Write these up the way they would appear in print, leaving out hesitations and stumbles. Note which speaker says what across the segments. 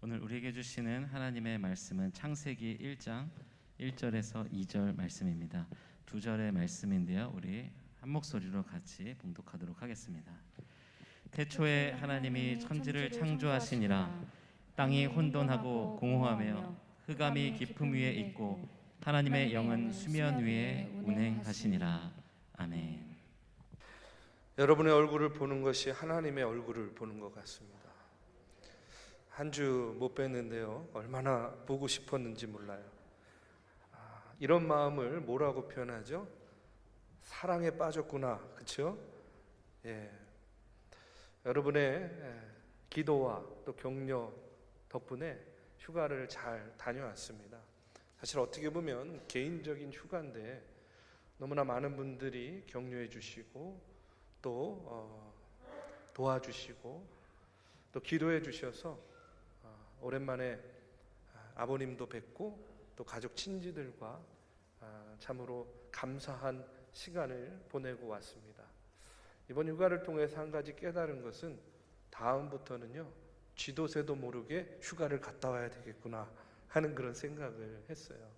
Speaker 1: 오늘 우리에게 주시는 하나님의 말씀은 창세기 1장 1절에서 2절 말씀입니다. 두 절의 말씀인데요. 우리 한 목소리로 같이 봉독하도록 하겠습니다. 태초에 하나님이 천지를 창조하시니라. 땅이 혼돈하고 공허하며 흑암이 깊음 위에 있고 하나님의 영은 수면 위에 운행하시니라. 아멘.
Speaker 2: 여러분의 얼굴을 보는 것이 하나님의 얼굴을 보는 것 같습니다. 한 주 못 뵀는데요, 얼마나 보고 싶었는지 몰라요. 이런 마음을 뭐라고 표현하죠? 사랑에 빠졌구나, 그렇죠? 여러분의 기도와 또 격려 덕분에 휴가를 잘 다녀왔습니다. 사실 어떻게 보면 개인적인 휴가인데 너무나 많은 분들이 격려해 주시고 또 도와주시고 또 기도해 주셔서 오랜만에 아버님도 뵙고 또 가족 친지들과 참으로 감사한 시간을 보내고 왔습니다. 이번 휴가를 통해서 한 가지 깨달은 것은 다음부터는요, 쥐도 새도 모르게 휴가를 갔다 와야 되겠구나 하는 그런 생각을 했어요.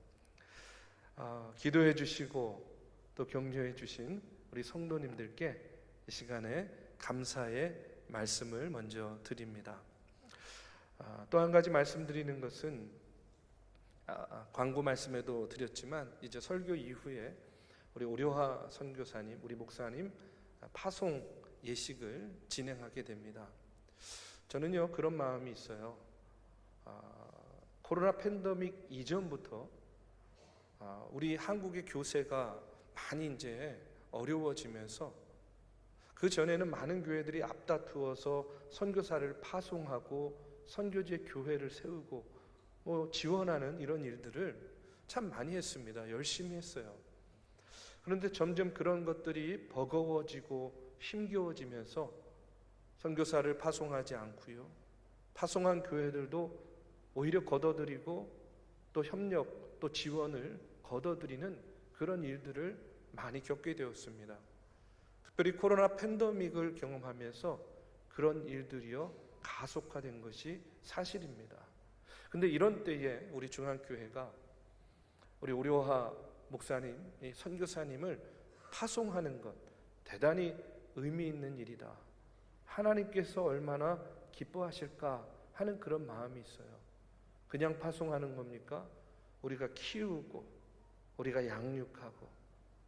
Speaker 2: 기도해 주시고 또 격려해 주신 우리 성도님들께 이 시간에 감사의 말씀을 먼저 드립니다. 또 한 가지 말씀드리는 것은 광고 말씀에도 드렸지만 이제 설교 이후에 우리 오려하 선교사님, 우리 목사님 파송 예식을 진행하게 됩니다. 저는요, 그런 마음이 있어요. 코로나 팬데믹 이전부터 우리 한국의 교세가 많이 이제 어려워지면서 그 전에는 많은 교회들이 앞다투어서 선교사를 파송하고 선교지의 교회를 세우고 지원하는 이런 일들을 참 많이 했습니다. 열심히 했어요. 그런데 점점 그런 것들이 버거워지고 힘겨워지면서 선교사를 파송하지 않고요, 파송한 교회들도 오히려 걷어들이고 또 협력 또 지원을 걷어들이는 그런 일들을 많이 겪게 되었습니다. 특별히 코로나 팬데믹을 경험하면서 그런 일들이요 가속화된 것이 사실입니다. 근데 이런 때에 우리 중앙교회가 우리 오려하 목사님, 선교사님을 파송하는 것 대단히 의미 있는 일이다. 하나님께서 얼마나 기뻐하실까 하는 그런 마음이 있어요. 그냥 파송하는 겁니까? 우리가 키우고 우리가 양육하고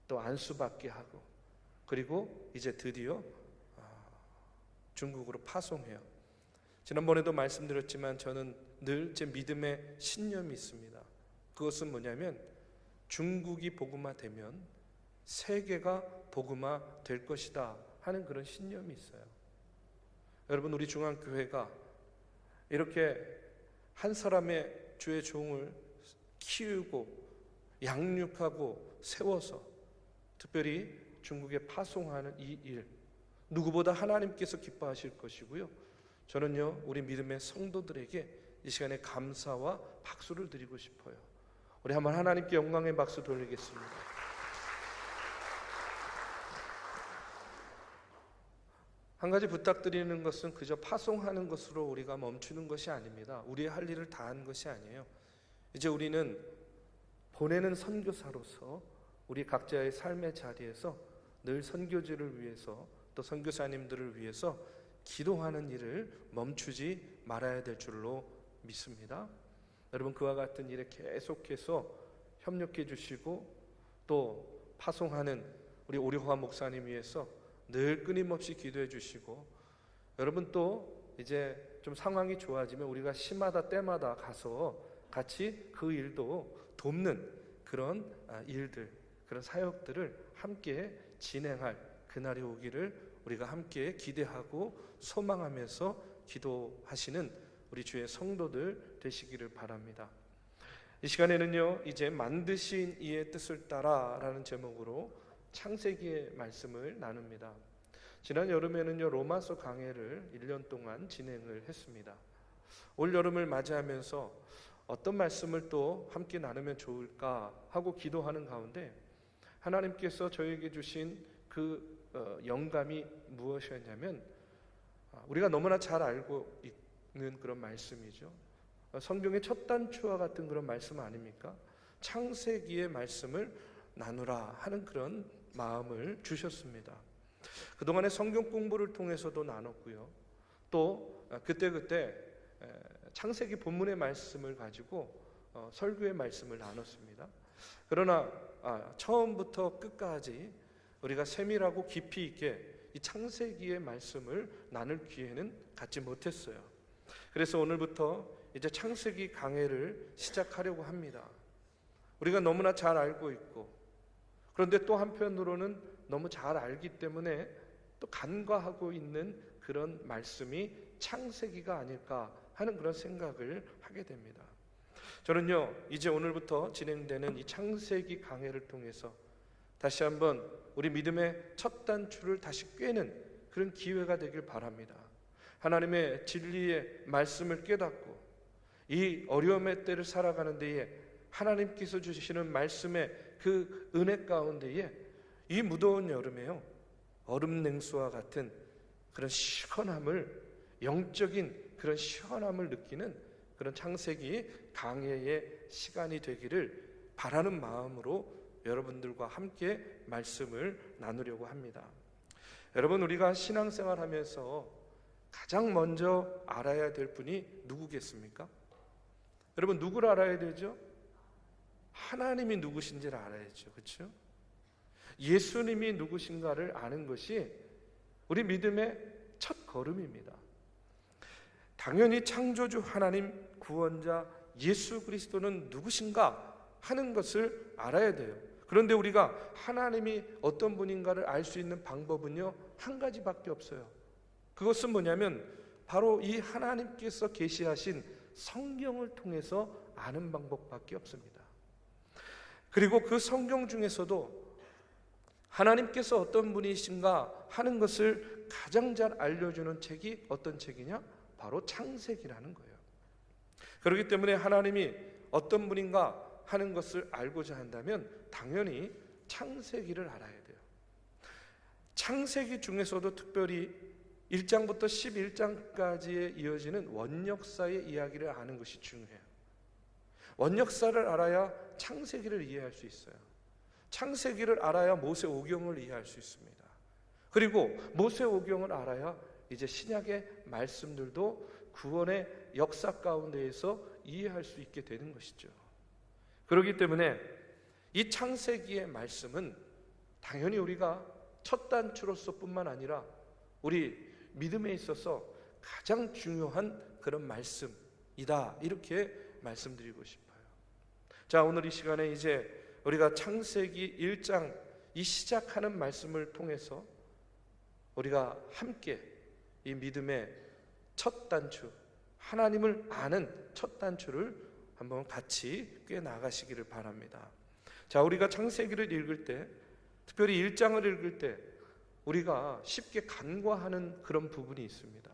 Speaker 2: 또 안수받게 하고 그리고 이제 드디어 중국으로 파송해요. 지난번에도 말씀드렸지만 저는 늘 제 믿음의 신념이 있습니다. 그것은 뭐냐면 중국이 복음화되면 세계가 복음화 될 것이다 하는 그런 신념이 있어요. 여러분, 우리 중앙교회가 이렇게 한 사람의 주의 종을 키우고 양육하고 세워서 특별히 중국에 파송하는 이 일, 누구보다 하나님께서 기뻐하실 것이고요, 저는요 우리 믿음의 성도들에게 이 시간에 감사와 박수를 드리고 싶어요. 우리 한번 하나님께 영광의 박수 돌리겠습니다. 한 가지 부탁드리는 것은 그저 파송하는 것으로 우리가 멈추는 것이 아닙니다. 우리의 할 일을 다 한 것이 아니에요. 이제 우리는 보내는 선교사로서 우리 각자의 삶의 자리에서 늘 선교지를 위해서 또 선교사님들을 위해서 기도하는 일을 멈추지 말아야 될 줄로 믿습니다. 여러분, 그와 같은 일에 계속해서 협력해 주시고 또 파송하는 우리 오려하 목사님 위해서 늘 끊임없이 기도해 주시고, 여러분 또 이제 좀 상황이 좋아지면 우리가 시마다 때마다 가서 같이 그 일도 돕는 그런 일들, 그런 사역들을 함께 진행할 그날이 오기를 우리가 함께 기대하고 소망하면서 기도하시는 우리 주의 성도들 되시기를 바랍니다. 이 시간에는요, 이제 만드신 이의 뜻을 따라 라는 제목으로 창세기의 말씀을 나눕니다. 지난 여름에는요, 로마서 강해를 1년 동안 진행을 했습니다. 올 여름을 맞이하면서 어떤 말씀을 또 함께 나누면 좋을까 하고 기도하는 가운데 하나님께서 저에게 주신 그 영감이 무엇이었냐면 우리가 너무나 잘 알고 있는 그런 말씀이죠. 성경의 첫 단추와 같은 그런 말씀 아닙니까? 창세기의 말씀을 나누라 하는 그런 마음을 주셨습니다. 그동안의 성경 공부를 통해서도 나눴고요. 또 그때그때 창세기 본문의 말씀을 가지고 설교의 말씀을 나눴습니다. 그러나 처음부터 끝까지 우리가 세밀하고 깊이 있게 이 창세기의 말씀을 나눌 기회는 갖지 못했어요. 그래서 오늘부터 이제 창세기 강해를 시작하려고 합니다. 우리가 너무나 잘 알고 있고, 그런데 또 한편으로는 너무 잘 알기 때문에 또 간과하고 있는 그런 말씀이 창세기가 아닐까 하는 그런 생각을 하게 됩니다. 저는요, 이제 오늘부터 진행되는 이 창세기 강해를 통해서 다시 한번 우리 믿음의 첫 단추를 다시 꿰는 그런 기회가 되길 바랍니다. 하나님의 진리의 말씀을 깨닫고 이 어려움의 때를 살아가는 데에 하나님께서 주시는 말씀의 그 은혜 가운데에 이 무더운 여름에요, 얼음 냉수와 같은 그런 시원함을, 영적인 그런 시원함을 느끼는 그런 창세기 강해의 시간이 되기를 바라는 마음으로 여러분들과 함께 말씀을 나누려고 합니다. 여러분, 우리가 신앙생활 하면서 가장 먼저 알아야 될 분이 누구겠습니까? 여러분, 누구를 알아야 되죠? 하나님이 누구신지를 알아야죠. 그렇죠? 예수님이 누구신가를 아는 것이 우리 믿음의 첫 걸음입니다. 당연히 창조주 하나님, 구원자 예수 그리스도는 누구신가 하는 것을 알아야 돼요. 그런데 우리가 하나님이 어떤 분인가를 알 수 있는 방법은요, 한 가지밖에 없어요. 그것은 뭐냐면 바로 이 하나님께서 계시하신 성경을 통해서 아는 방법밖에 없습니다. 그리고 그 성경 중에서도 하나님께서 어떤 분이신가 하는 것을 가장 잘 알려주는 책이 어떤 책이냐? 바로 창세기라는 거예요. 그렇기 때문에 하나님이 어떤 분인가 하는 것을 알고자 한다면 당연히 창세기를 알아야 돼요. 창세기 중에서도 특별히 1장부터 11장까지에 이어지는 원역사의 이야기를 아는 것이 중요해요. 원역사를 알아야 창세기를 이해할 수 있어요. 창세기를 알아야 모세오경을 이해할 수 있습니다. 그리고 모세오경을 알아야 이제 신약의 말씀들도 구원의 역사 가운데에서 이해할 수 있게 되는 것이죠. 그렇기 때문에 이 창세기의 말씀은 당연히 우리가 첫 단추로서 뿐만 아니라 우리 믿음에 있어서 가장 중요한 그런 말씀이다, 이렇게 말씀드리고 싶어요. 자, 오늘 이 시간에 이제 우리가 창세기 1장 이 시작하는 말씀을 통해서 우리가 함께 이 믿음의 첫 단추, 하나님을 아는 첫 단추를 한번 같이 꿰 나가시기를 바랍니다. 자, 우리가 창세기를 읽을 때, 특별히 1장을 읽을 때 우리가 쉽게 간과하는 그런 부분이 있습니다.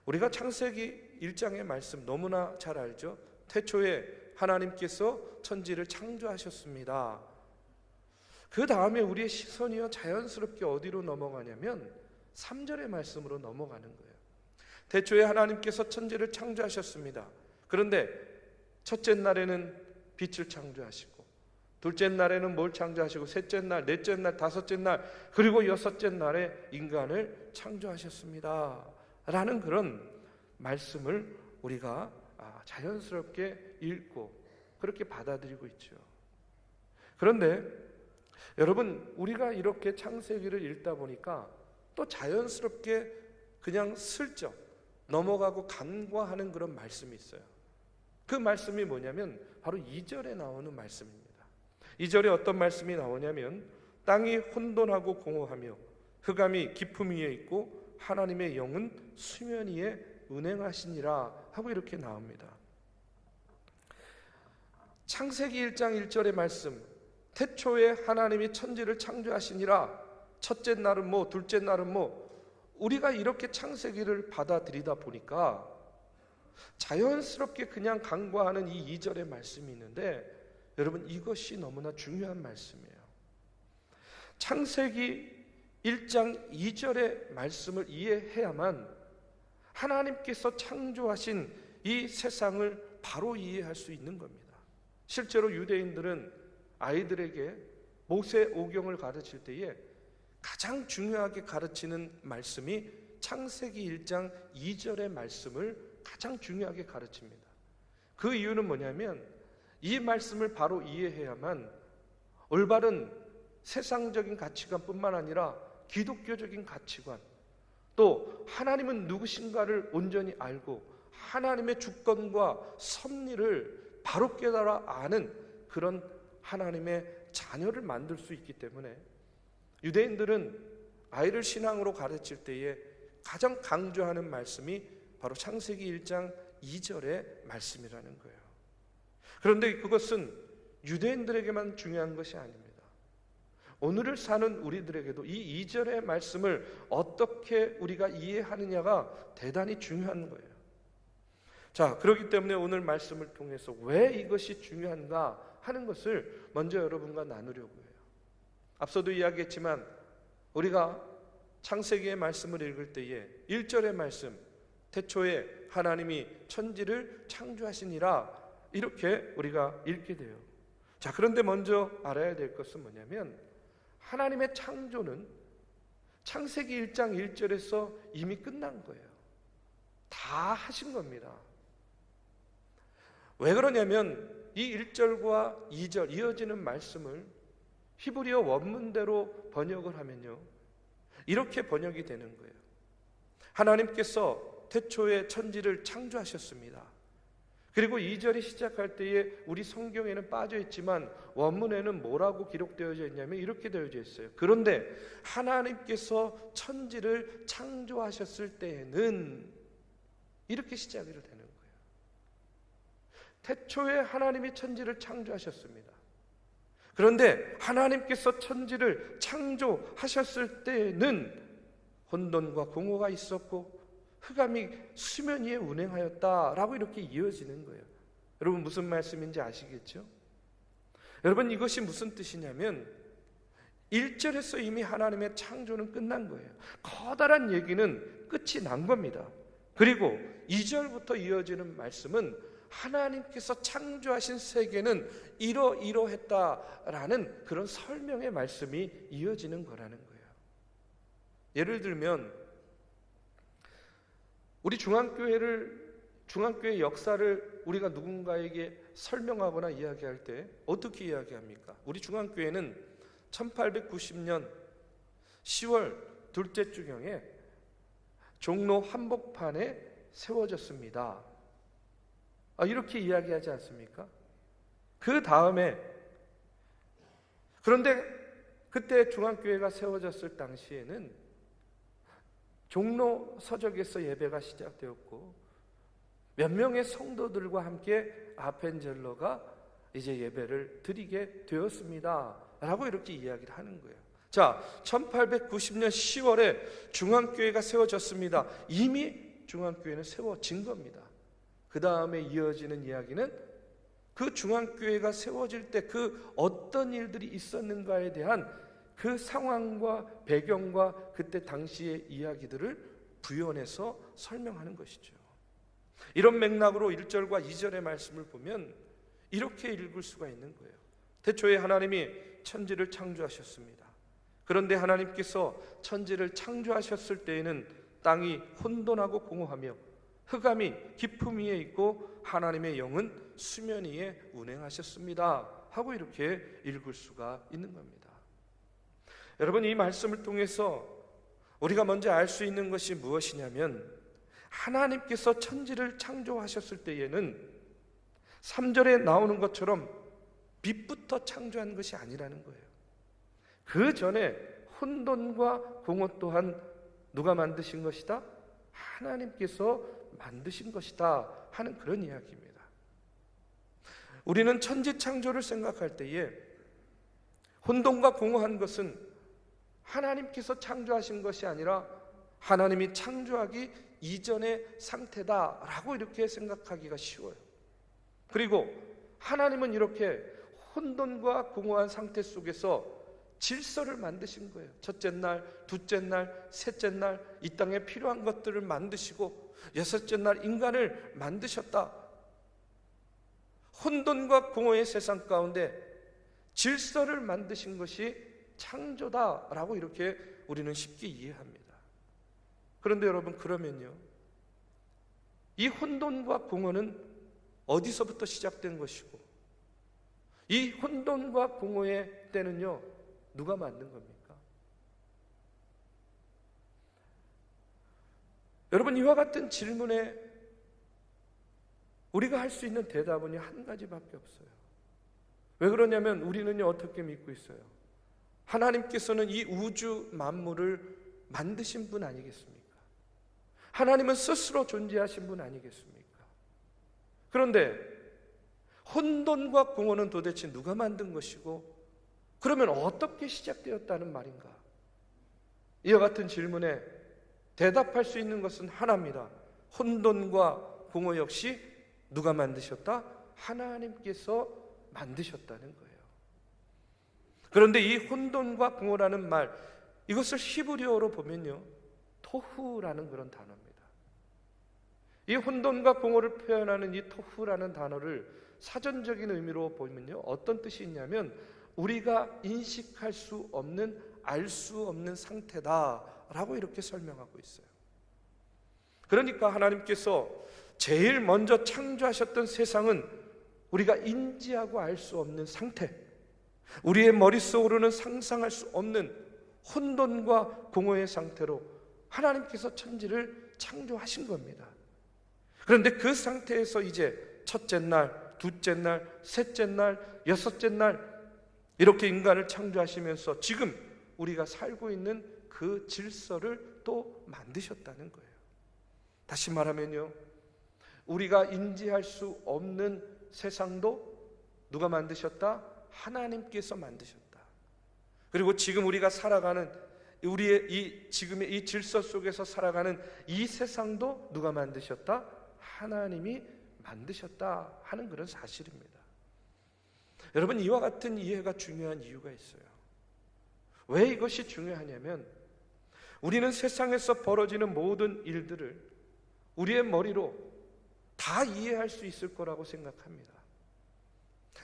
Speaker 2: 우리가 창세기 1장의 말씀 너무나 잘 알죠? 태초에 하나님께서 천지를 창조하셨습니다. 그 다음에 우리의 시선이요 자연스럽게 어디로 넘어가냐면 3절의 말씀으로 넘어가는 거예요. 태초에 하나님께서 천지를 창조하셨습니다. 그런데 첫째 날에는 빛을 창조하시고, 둘째 날에는 뭘 창조하시고, 셋째 날, 넷째 날, 다섯째 날, 그리고 여섯째 날에 인간을 창조하셨습니다 라는 그런 말씀을 우리가 자연스럽게 읽고 그렇게 받아들이고 있죠. 그런데 여러분, 우리가 이렇게 창세기를 읽다 보니까 또 자연스럽게 그냥 슬쩍 넘어가고 간과하는 그런 말씀이 있어요. 그 말씀이 뭐냐면 바로 2절에 나오는 말씀입니다. 2절에 어떤 말씀이 나오냐면 땅이 혼돈하고 공허하며 흑암이 깊음 위에 있고 하나님의 영은 수면 위에 운행하시니라 하고 이렇게 나옵니다. 창세기 1장 1절의 말씀, 태초에 하나님이 천지를 창조하시니라, 첫째 날은 뭐, 둘째 날은 뭐, 우리가 이렇게 창세기를 받아들이다 보니까 자연스럽게 그냥 간과하는 이 2절의 말씀이 있는데, 여러분, 이것이 너무나 중요한 말씀이에요. 창세기 1장 2절의 말씀을 이해해야만 하나님께서 창조하신 이 세상을 바로 이해할 수 있는 겁니다. 실제로 유대인들은 아이들에게 모세 오경을 가르칠 때에 가장 중요하게 가르치는 말씀이 창세기 1장 2절의 말씀을 가장 중요하게 가르칩니다. 그 이유는 뭐냐면 이 말씀을 바로 이해해야만 올바른 세상적인 가치관뿐만 아니라 기독교적인 가치관, 또 하나님은 누구신가를 온전히 알고 하나님의 주권과 섭리를 바로 깨달아 아는 그런 하나님의 자녀를 만들 수 있기 때문에 유대인들은 아이를 신앙으로 가르칠 때에 가장 강조하는 말씀이 바로 창세기 1장 2절의 말씀이라는 거예요. 그런데 그것은 유대인들에게만 중요한 것이 아닙니다. 오늘을 사는 우리들에게도 이 2절의 말씀을 어떻게 우리가 이해하느냐가 대단히 중요한 거예요. 자, 그렇기 때문에 오늘 말씀을 통해서 왜 이것이 중요한가 하는 것을 먼저 여러분과 나누려고 해요. 앞서도 이야기했지만 우리가 창세기의 말씀을 읽을 때에 1절의 말씀, 태초에 하나님이 천지를 창조하시니라, 이렇게 우리가 읽게 돼요. 자, 그런데 먼저 알아야 될 것은 뭐냐면 하나님의 창조는 창세기 1장 1절에서 이미 끝난 거예요. 다 하신 겁니다. 왜 그러냐면 이 1절과 2절 이어지는 말씀을 히브리어 원문대로 번역을 하면요, 이렇게 번역이 되는 거예요. 하나님께서 태초에 천지를 창조하셨습니다. 그리고 2절이 시작할 때에 우리 성경에는 빠져 있지만 원문에는 뭐라고 기록되어져 있냐면 이렇게 되어져 있어요. 그런데 하나님께서 천지를 창조하셨을 때에는, 이렇게 시작이 되는 거예요. 태초에 하나님이 천지를 창조하셨습니다. 그런데 하나님께서 천지를 창조하셨을 때에는 혼돈과 공허가 있었고 흑암이 수면 위에 운행하였다라고 이렇게 이어지는 거예요. 여러분 무슨 말씀인지 아시겠죠? 여러분 이것이 무슨 뜻이냐면 1절에서 이미 하나님의 창조는 끝난 거예요. 커다란 얘기는 끝이 난 겁니다. 그리고 2절부터 이어지는 말씀은 하나님께서 창조하신 세계는 이러이러했다라는 그런 설명의 말씀이 이어지는 거라는 거예요. 예를 들면 우리 중앙교회 역사를 우리가 누군가에게 설명하거나 이야기할 때 어떻게 이야기합니까? 우리 중앙교회는 1890년 10월 둘째 주경에 종로 한복판에 세워졌습니다. 이렇게 이야기하지 않습니까? 그 다음에, 그런데 그때 중앙교회가 세워졌을 당시에는 종로 서적에서 예배가 시작되었고 몇 명의 성도들과 함께 아펜젤러가 이제 예배를 드리게 되었습니다 라고 이렇게 이야기를 하는 거예요. 자, 1890년 10월에 중앙교회가 세워졌습니다. 이미 중앙교회는 세워진 겁니다. 그 다음에 이어지는 이야기는 그 중앙교회가 세워질 때 그 어떤 일들이 있었는가에 대한 그 상황과 배경과 그때 당시의 이야기들을 부연해서 설명하는 것이죠. 이런 맥락으로 1절과 2절의 말씀을 보면 이렇게 읽을 수가 있는 거예요. 태초에 하나님이 천지를 창조하셨습니다. 그런데 하나님께서 천지를 창조하셨을 때에는 땅이 혼돈하고 공허하며 흑암이 깊음 위에 있고 하나님의 영은 수면 위에 운행하셨습니다 하고 이렇게 읽을 수가 있는 겁니다. 여러분 이 말씀을 통해서 우리가 먼저 알 수 있는 것이 무엇이냐면 하나님께서 천지를 창조하셨을 때에는 3절에 나오는 것처럼 빛부터 창조한 것이 아니라는 거예요. 그 전에 혼돈과 공허 또한 누가 만드신 것이다? 하나님께서 만드신 것이다 하는 그런 이야기입니다. 우리는 천지 창조를 생각할 때에 혼돈과 공허한 것은 하나님께서 창조하신 것이 아니라 하나님이 창조하기 이전의 상태다라고 이렇게 생각하기가 쉬워요. 그리고 하나님은 이렇게 혼돈과 공허한 상태 속에서 질서를 만드신 거예요. 첫째 날, 둘째 날, 셋째 날 이 땅에 필요한 것들을 만드시고 여섯째 날 인간을 만드셨다. 혼돈과 공허의 세상 가운데 질서를 만드신 것이 창조다라고 이렇게 우리는 쉽게 이해합니다. 그런데 여러분, 그러면요, 이 혼돈과 공허는 어디서부터 시작된 것이고 이 혼돈과 공허의 때는요, 누가 만든 겁니까? 여러분, 이와 같은 질문에 우리가 할 수 있는 대답은 한 가지밖에 없어요. 왜 그러냐면 우리는요, 어떻게 믿고 있어요? 하나님께서는 이 우주 만물을 만드신 분 아니겠습니까? 하나님은 스스로 존재하신 분 아니겠습니까? 그런데 혼돈과 공허는 도대체 누가 만든 것이고, 그러면 어떻게 시작되었다는 말인가? 이와 같은 질문에 대답할 수 있는 것은 하나입니다. 혼돈과 공허 역시 누가 만드셨다? 하나님께서 만드셨다는 거예요. 그런데 이 혼돈과 공허라는 말, 이것을 히브리어로 보면요, 토후라는 그런 단어입니다. 이 혼돈과 공허를 표현하는 이 토후라는 단어를 사전적인 의미로 보면요, 어떤 뜻이 있냐면 우리가 인식할 수 없는, 알 수 없는 상태다라고 이렇게 설명하고 있어요. 그러니까 하나님께서 제일 먼저 창조하셨던 세상은 우리가 인지하고 알 수 없는 상태, 우리의 머릿속으로는 상상할 수 없는 혼돈과 공허의 상태로 하나님께서 천지를 창조하신 겁니다. 그런데 그 상태에서 이제 첫째 날, 둘째 날, 셋째 날, 여섯째 날 이렇게 인간을 창조하시면서 지금 우리가 살고 있는 그 질서를 또 만드셨다는 거예요. 다시 말하면요, 우리가 인지할 수 없는 세상도 누가 만드셨다? 하나님께서 만드셨다. 그리고 지금 우리가 살아가는 우리의 지금의 이 질서 속에서 살아가는 이 세상도 누가 만드셨다? 하나님이 만드셨다 하는 그런 사실입니다. 여러분, 이와 같은 이해가 중요한 이유가 있어요. 왜 이것이 중요하냐면 우리는 세상에서 벌어지는 모든 일들을 우리의 머리로 다 이해할 수 있을 거라고 생각합니다.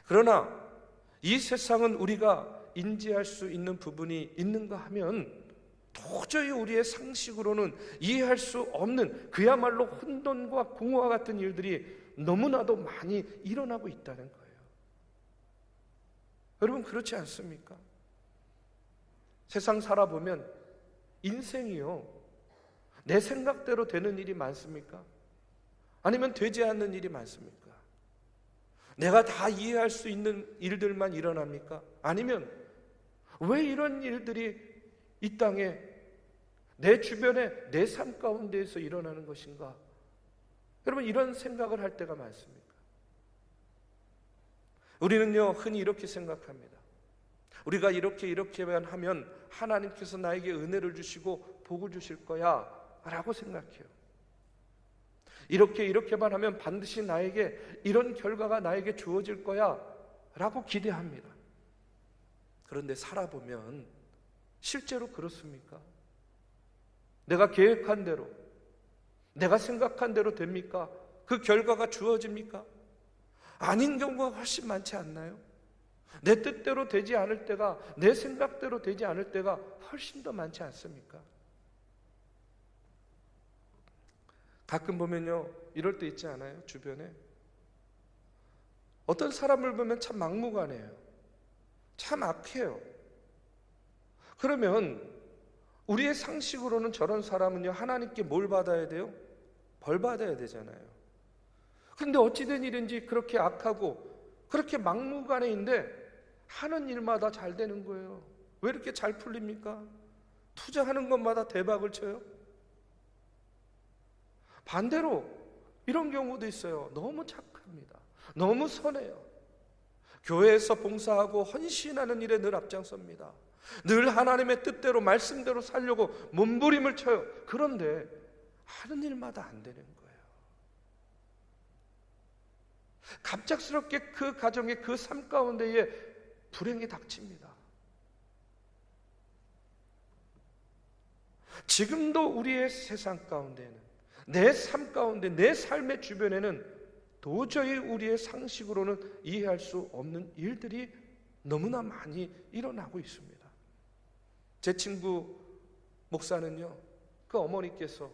Speaker 2: 그러나 이 세상은 우리가 인지할 수 있는 부분이 있는가 하면 도저히 우리의 상식으로는 이해할 수 없는 그야말로 혼돈과 공허와 같은 일들이 너무나도 많이 일어나고 있다는 거예요. 여러분, 그렇지 않습니까? 세상 살아보면 인생이요, 내 생각대로 되는 일이 많습니까? 아니면 되지 않는 일이 많습니까? 내가 다 이해할 수 있는 일들만 일어납니까? 아니면 왜 이런 일들이 이 땅에 내 주변에 내 삶 가운데에서 일어나는 것인가? 여러분, 이런 생각을 할 때가 많습니다. 우리는요, 흔히 이렇게 생각합니다. 우리가 이렇게만 하면 하나님께서 나에게 은혜를 주시고 복을 주실 거야 라고 생각해요. 이렇게만 하면 반드시 나에게 이런 결과가 나에게 주어질 거야 라고 기대합니다. 그런데 살아보면 실제로 그렇습니까? 내가 계획한 대로, 내가 생각한 대로 됩니까? 그 결과가 주어집니까? 아닌 경우가 훨씬 많지 않나요? 내 뜻대로 되지 않을 때가, 내 생각대로 되지 않을 때가 훨씬 더 많지 않습니까? 가끔 보면요, 이럴 때 있지 않아요? 주변에 어떤 사람을 보면 참 막무가내예요. 참 악해요. 그러면 우리의 상식으로는 저런 사람은요, 하나님께 뭘 받아야 돼요? 벌 받아야 되잖아요. 그런데 어찌된 일인지 그렇게 악하고 그렇게 막무가내인데 하는 일마다 잘 되는 거예요. 왜 이렇게 잘 풀립니까? 투자하는 것마다 대박을 쳐요. 반대로 이런 경우도 있어요. 너무 착합니다. 너무 선해요. 교회에서 봉사하고 헌신하는 일에 늘 앞장섭니다. 늘 하나님의 뜻대로 말씀대로 살려고 몸부림을 쳐요. 그런데 하는 일마다 안 되는 거예요. 갑작스럽게 그 가정의 그 삶 가운데에 불행이 닥칩니다. 지금도 우리의 세상 가운데는, 내 삶 가운데, 내 삶의 주변에는 도저히 우리의 상식으로는 이해할 수 없는 일들이 너무나 많이 일어나고 있습니다. 제 친구 목사는요, 그 어머니께서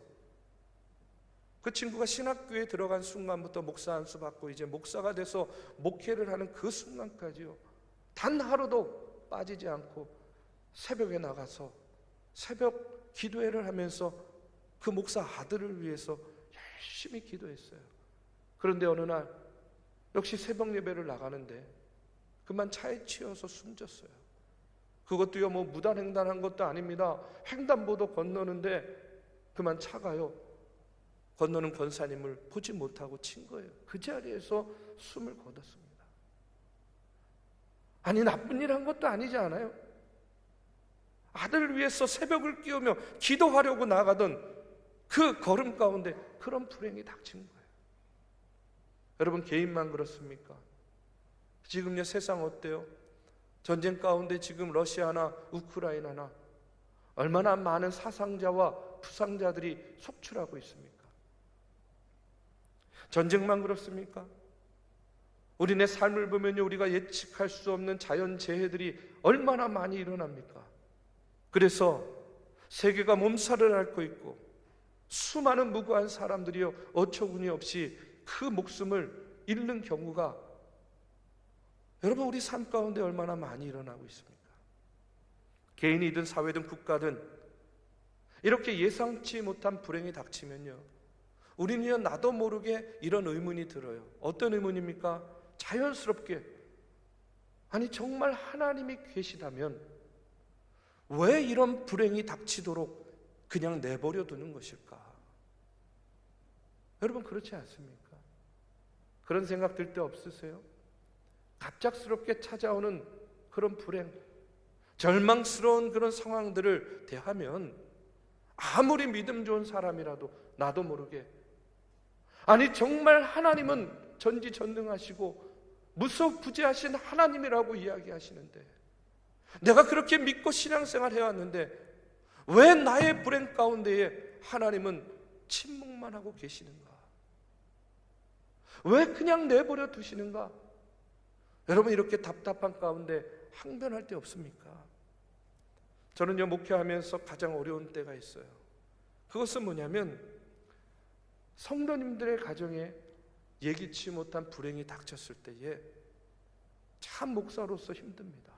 Speaker 2: 그 친구가 신학교에 들어간 순간부터 목사 안수 받고 이제 목사가 돼서 목회를 하는 그 순간까지요, 단 하루도 빠지지 않고 새벽에 나가서 새벽 기도회를 하면서 그 목사 아들을 위해서 열심히 기도했어요. 그런데 어느 날 역시 새벽 예배를 나가는데 그만 차에 치여서 숨졌어요. 그것도요, 뭐 무단횡단한 것도 아닙니다. 횡단보도 건너는데 그만 차가요, 건너는 권사님을 보지 못하고 친 거예요. 그 자리에서 숨을 거뒀습니다. 아니, 나쁜 일 한 것도 아니지 않아요? 아들을 위해서 새벽을 깨우며 기도하려고 나가던 그 걸음 가운데 그런 불행이 닥친 거예요. 여러분, 개인만 그렇습니까? 지금요, 세상 어때요? 전쟁 가운데 지금 러시아나 우크라이나나 얼마나 많은 사상자와 부상자들이 속출하고 있습니까? 전쟁만 그렇습니까? 우리네 삶을 보면요, 우리가 예측할 수 없는 자연재해들이 얼마나 많이 일어납니까? 그래서 세계가 몸살을 앓고 있고 수많은 무고한 사람들이요, 어처구니 없이 그 목숨을 잃는 경우가 여러분, 우리 삶 가운데 얼마나 많이 일어나고 있습니까? 개인이든 사회든 국가든 이렇게 예상치 못한 불행이 닥치면요, 우리는요, 나도 모르게 이런 의문이 들어요. 어떤 의문입니까? 자연스럽게, 아니 정말 하나님이 계시다면 왜 이런 불행이 닥치도록 그냥 내버려 두는 것일까? 여러분, 그렇지 않습니까? 그런 생각 들 때 없으세요? 갑작스럽게 찾아오는 그런 불행, 절망스러운 그런 상황들을 대하면 아무리 믿음 좋은 사람이라도 나도 모르게, 아니 정말 하나님은 전지전능하시고 무소부재하신 하나님이라고 이야기하시는데, 내가 그렇게 믿고 신앙생활 해왔는데 왜 나의 불행 가운데에 하나님은 침묵만 하고 계시는가? 왜 그냥 내버려 두시는가? 여러분, 이렇게 답답한 가운데 항변할 때 없습니까? 저는요, 목회하면서 가장 어려운 때가 있어요. 그것은 뭐냐면 성도님들의 가정에 예기치 못한 불행이 닥쳤을 때에 참 목사로서 힘듭니다.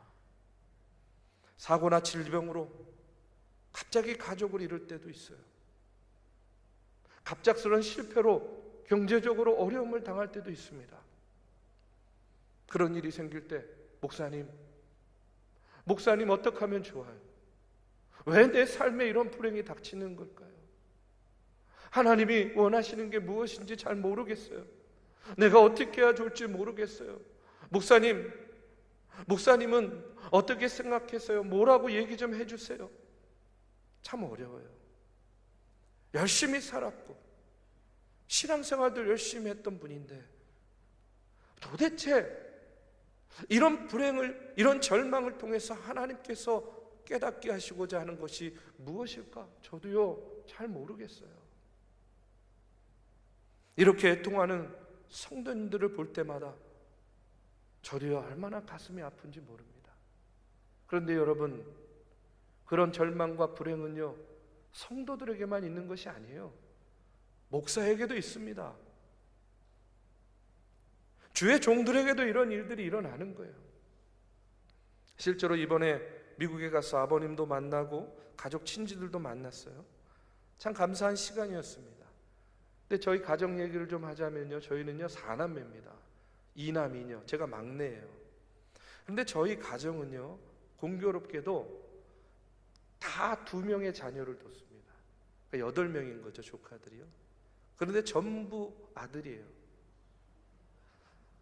Speaker 2: 사고나 질병으로 갑자기 가족을 잃을 때도 있어요. 갑작스러운 실패로 경제적으로 어려움을 당할 때도 있습니다. 그런 일이 생길 때 목사님 어떻게 하면 좋아요? 왜 내 삶에 이런 불행이 닥치는 걸까요? 하나님이 원하시는 게 무엇인지 잘 모르겠어요. 내가 어떻게 해야 좋을지 모르겠어요. 목사님은 어떻게 생각해서요? 뭐라고 얘기 좀 해주세요. 참 어려워요. 열심히 살았고 신앙생활도 열심히 했던 분인데 도대체 이런 불행을, 이런 절망을 통해서 하나님께서 깨닫게 하시고자 하는 것이 무엇일까? 저도요, 잘 모르겠어요. 이렇게 애통하는 성도님들을 볼 때마다 저도요, 얼마나 가슴이 아픈지 모릅니다. 그런데 여러분, 그런 절망과 불행은요, 성도들에게만 있는 것이 아니에요. 목사에게도 있습니다. 주의 종들에게도 이런 일들이 일어나는 거예요. 실제로 이번에 미국에 가서 아버님도 만나고 가족 친지들도 만났어요. 참 감사한 시간이었습니다. 근데 저희 가정 얘기를 좀 하자면요, 저희는요 4남매입니다. 2남 2녀, 제가 막내예요. 그런데 저희 가정은요, 공교롭게도 다 2명의 자녀를 뒀습니다. 그러니까 8명인 거죠, 조카들이요. 그런데 전부 아들이에요.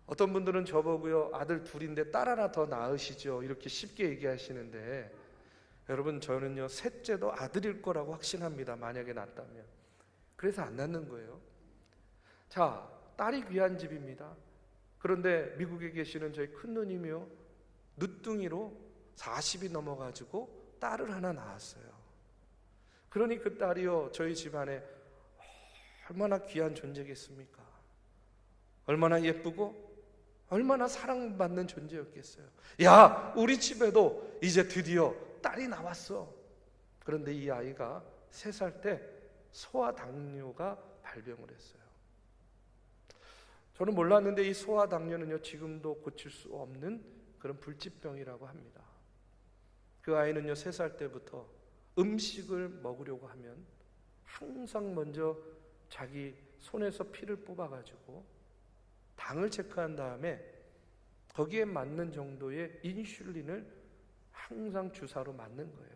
Speaker 2: 어떤 분들은 저보고요, 아들 둘인데 딸 하나 더 낳으시죠, 이렇게 쉽게 얘기하시는데, 여러분, 저는요 셋째도 아들일 거라고 확신합니다. 만약에 낳았다면. 그래서 안 낳는 거예요. 자, 딸이 귀한 집입니다. 그런데 미국에 계시는 저희 큰 누님이요, 늦둥이로 40이 넘어가지고 딸을 하나 낳았어요. 그러니 그 딸이요 저희 집안에 얼마나 귀한 존재겠습니까? 얼마나 예쁘고 얼마나 사랑받는 존재였겠어요. 야, 우리 집에도 이제 드디어 딸이 나왔어. 그런데 이 아이가 3살 때 소아당뇨가 발병을 했어요. 저는 몰랐는데 이 소아당뇨는요 지금도 고칠 수 없는 그런 불치병이라고 합니다. 그 아이는요 3살 때부터 음식을 먹으려고 하면 항상 먼저 자기 손에서 피를 뽑아가지고 당을 체크한 다음에 거기에 맞는 정도의 인슐린을 항상 주사로 맞는 거예요.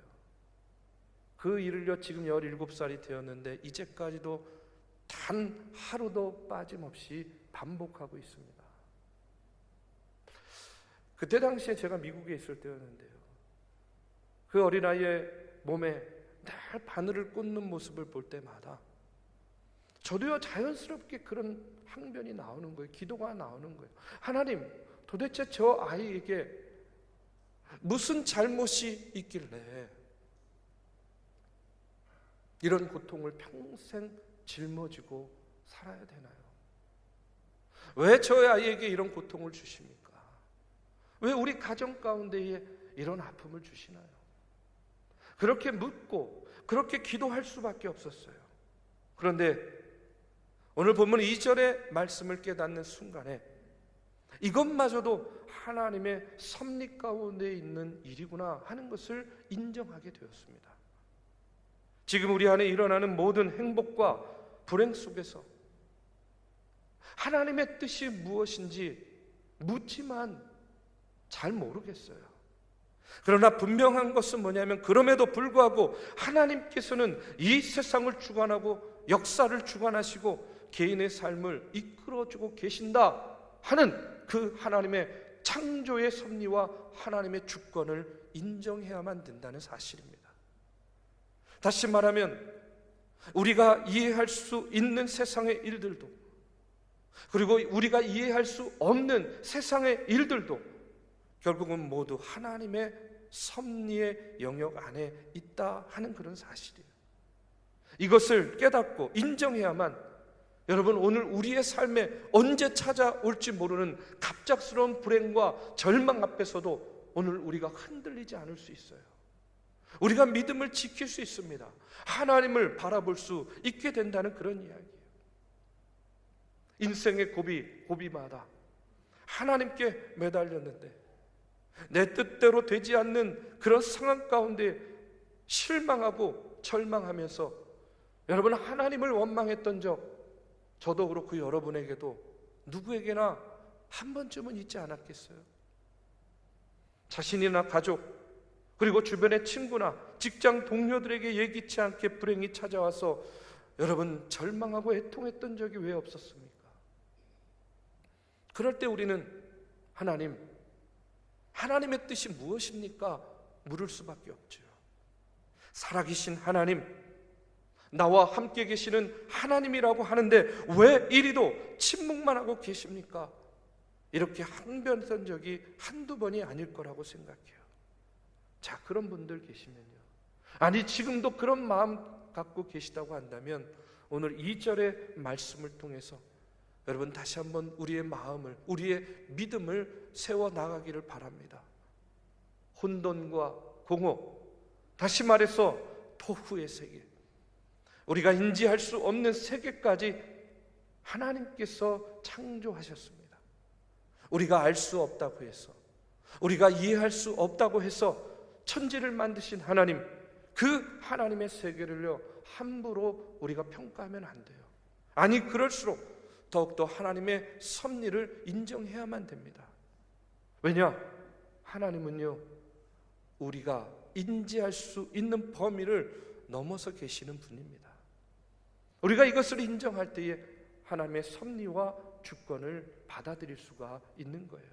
Speaker 2: 그 일을요 지금 17살이 되었는데 이제까지도 단 하루도 빠짐없이 반복하고 있습니다. 그때 당시에 제가 미국에 있을 때였는데요, 그 어린아이의 몸에 늘 바늘을 꽂는 모습을 볼 때마다 저도요 자연스럽게 그런 항변이 나오는 거예요. 기도가 나오는 거예요. 하나님, 도대체 저 아이에게 무슨 잘못이 있길래 이런 고통을 평생 짊어지고 살아야 되나요? 왜 저 아이에게 이런 고통을 주십니까? 왜 우리 가정 가운데에 이런 아픔을 주시나요? 그렇게 묻고 그렇게 기도할 수밖에 없었어요. 그런데 오늘 본문 2절의 말씀을 깨닫는 순간에 이것마저도 하나님의 섭리 가운데 있는 일이구나 하는 것을 인정하게 되었습니다. 지금 우리 안에 일어나는 모든 행복과 불행 속에서 하나님의 뜻이 무엇인지 묻지만 잘 모르겠어요. 그러나 분명한 것은 뭐냐면 그럼에도 불구하고 하나님께서는 이 세상을 주관하고 역사를 주관하시고 개인의 삶을 이끌어주고 계신다 하는 그 하나님의 창조의 섭리와 하나님의 주권을 인정해야만 된다는 사실입니다. 다시 말하면 우리가 이해할 수 있는 세상의 일들도, 그리고 우리가 이해할 수 없는 세상의 일들도 결국은 모두 하나님의 섭리의 영역 안에 있다 하는 그런 사실이에요. 이것을 깨닫고 인정해야만 여러분 오늘 우리의 삶에 언제 찾아올지 모르는 갑작스러운 불행과 절망 앞에서도 오늘 우리가 흔들리지 않을 수 있어요. 우리가 믿음을 지킬 수 있습니다. 하나님을 바라볼 수 있게 된다는 그런 이야기예요. 인생의 고비마다 하나님께 매달렸는데 내 뜻대로 되지 않는 그런 상황 가운데 실망하고 절망하면서 여러분 하나님을 원망했던 적, 저도 그렇고 여러분에게도 누구에게나 한 번쯤은 있지 않았겠어요? 자신이나 가족, 그리고 주변의 친구나 직장 동료들에게 예기치 않게 불행이 찾아와서 여러분 절망하고 애통했던 적이 왜 없었습니까? 그럴 때 우리는 하나님의 뜻이 무엇입니까? 물을 수밖에 없죠. 살아계신 하나님, 나와 함께 계시는 하나님이라고 하는데 왜 이리도 침묵만 하고 계십니까? 이렇게 항변했던 적이 한두 번이 아닐 거라고 생각해요. 자, 그런 분들 계시면요, 아니 지금도 그런 마음 갖고 계시다고 한다면 오늘 2절의 말씀을 통해서 여러분 다시 한번 우리의 마음을, 우리의 믿음을 세워나가기를 바랍니다. 혼돈과 공허, 다시 말해서 토후의 세계, 우리가 인지할 수 없는 세계까지 하나님께서 창조하셨습니다. 우리가 알 수 없다고 해서, 우리가 이해할 수 없다고 해서 천지를 만드신 하나님, 그 하나님의 세계를요 함부로 우리가 평가하면 안 돼요. 아니 그럴수록 더욱더 하나님의 섭리를 인정해야만 됩니다. 왜냐? 하나님은요 우리가 인지할 수 있는 범위를 넘어서 계시는 분입니다. 우리가 이것을 인정할 때에 하나님의 섭리와 주권을 받아들일 수가 있는 거예요.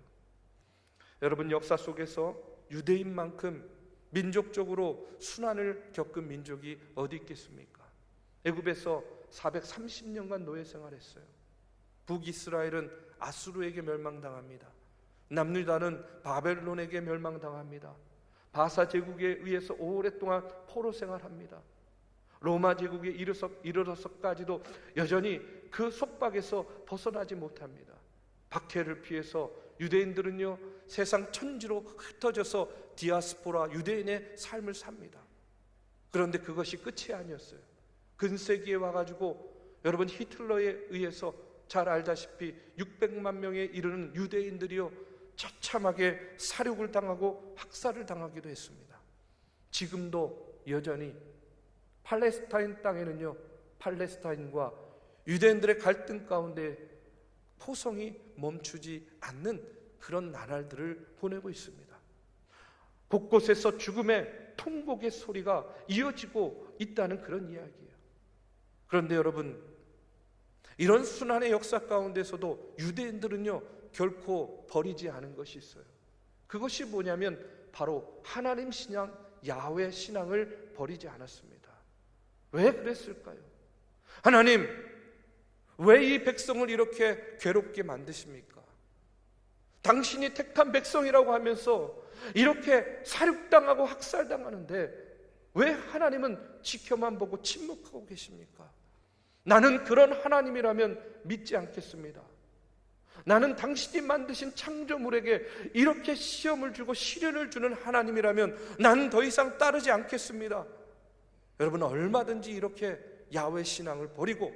Speaker 2: 여러분 역사 속에서 유대인만큼 민족적으로 순환을 겪은 민족이 어디 있겠습니까? 애굽에서 430년간 노예 생활했어요. 북이스라엘은 아수르에게 멸망당합니다. 남유다는 바벨론에게 멸망당합니다. 바사 제국에 의해서 오랫동안 포로 생활합니다. 로마 제국에 이르러서까지도 여전히 그 속박에서 벗어나지 못합니다. 박해를 피해서 유대인들은요 세상 천지로 흩어져서 디아스포라 유대인의 삶을 삽니다. 그런데 그것이 끝이 아니었어요. 근세기에 와가지고 여러분 히틀러에 의해서 잘 알다시피 600만 명에 이르는 유대인들이요 처참하게 살육을 당하고 학살을 당하기도 했습니다. 지금도 여전히 팔레스타인 땅에는요 팔레스타인과 유대인들의 갈등 가운데 포성이 멈추지 않는 그런 나날들을 보내고 있습니다. 곳곳에서 죽음의 통곡의 소리가 이어지고 있다는 그런 이야기예요. 그런데 여러분, 이런 순환의 역사 가운데서도 유대인들은요 결코 버리지 않은 것이 있어요. 그것이 뭐냐면 바로 하나님 신앙, 야훼 신앙을 버리지 않았습니다. 왜 그랬을까요? 하나님, 왜 이 백성을 이렇게 괴롭게 만드십니까? 당신이 택한 백성이라고 하면서 이렇게 사륙당하고 학살당하는데 왜 하나님은 지켜만 보고 침묵하고 계십니까? 나는 그런 하나님이라면 믿지 않겠습니다. 나는 당신이 만드신 창조물에게 이렇게 시험을 주고 시련을 주는 하나님이라면 나는 더 이상 따르지 않겠습니다. 여러분, 얼마든지 이렇게 야훼 신앙을 버리고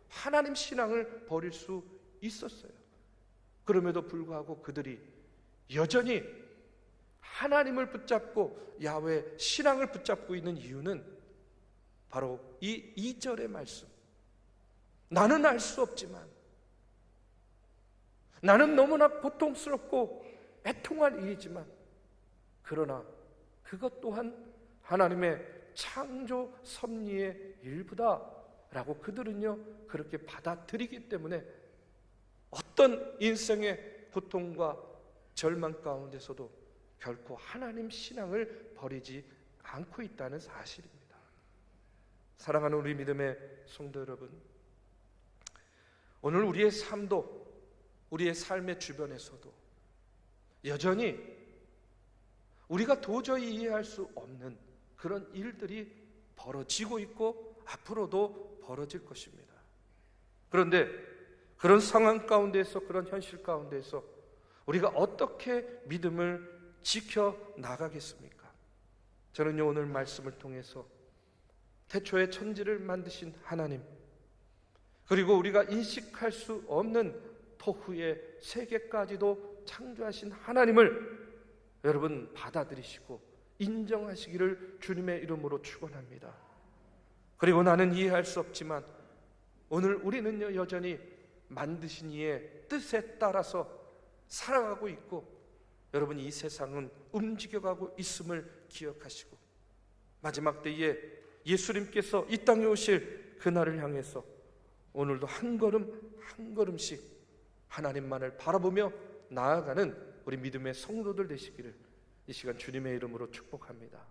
Speaker 2: 하나님 신앙을 버릴 수 있었어요. 그럼에도 불구하고 그들이 여전히 하나님을 붙잡고 야훼 신앙을 붙잡고 있는 이유는 바로 이 2절의 말씀. 나는 알 수 없지만, 나는 너무나 고통스럽고 애통할 일이지만, 그러나 그것 또한 하나님의 창조 섭리의 일부다 라고 그들은요 그렇게 받아들이기 때문에 어떤 인생의 고통과 절망 가운데서도 결코 하나님 신앙을 버리지 않고 있다는 사실입니다. 사랑하는 우리 믿음의 성도 여러분, 오늘 우리의 삶도, 우리의 삶의 주변에서도 여전히 우리가 도저히 이해할 수 없는 그런 일들이 벌어지고 있고 앞으로도 벌어질 것입니다. 그런데 그런 상황 가운데서, 그런 현실 가운데서 우리가 어떻게 믿음을 지켜나가겠습니까? 저는요 오늘 말씀을 통해서 태초에 천지를 만드신 하나님, 그리고 우리가 인식할 수 없는 토후의 세계까지도 창조하신 하나님을 여러분 받아들이시고 인정하시기를 주님의 이름으로 축원합니다. 그리고 나는 이해할 수 없지만 오늘 우리는요 여전히 만드신 이의 뜻에 따라서 살아가고 있고, 여러분 이 세상은 움직여가고 있음을 기억하시고 마지막 때에 예수님께서 이 땅에 오실 그날을 향해서 오늘도 한 걸음 한 걸음씩 하나님만을 바라보며 나아가는 우리 믿음의 성도들 되시기를 이 시간 주님의 이름으로 축복합니다.